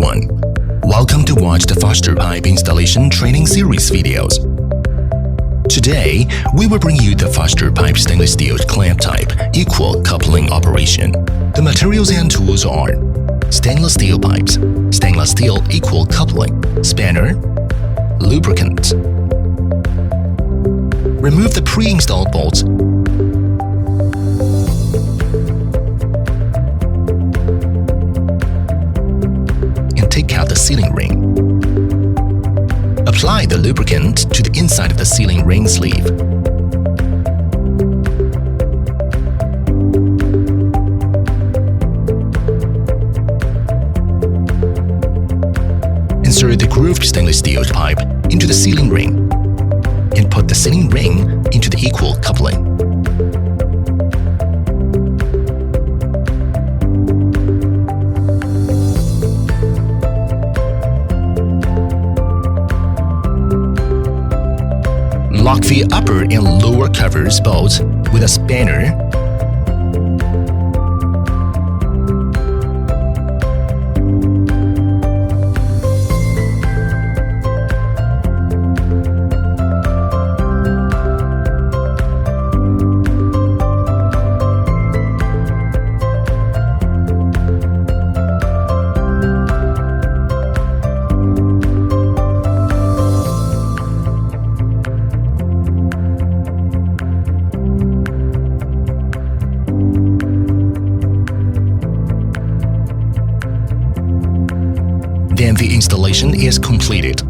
everyone. Welcome to watch the FSTpipe installation training series videos. Today, we will bring you the FSTpipe stainless steel clamp type equal coupling operation. The materials and tools are stainless steel pipes, stainless steel equal coupling, spanner, lubricant. Remove the pre-installed bolts. And take out the sealing ring. Apply the lubricant to the inside of the sealing ring sleeve. Insert the grooved stainless steel pipe into the sealing ring and put the sealing ring into the equal coupling. Lock the upper and lower covers bolts with a spanner. Then the installation is completed.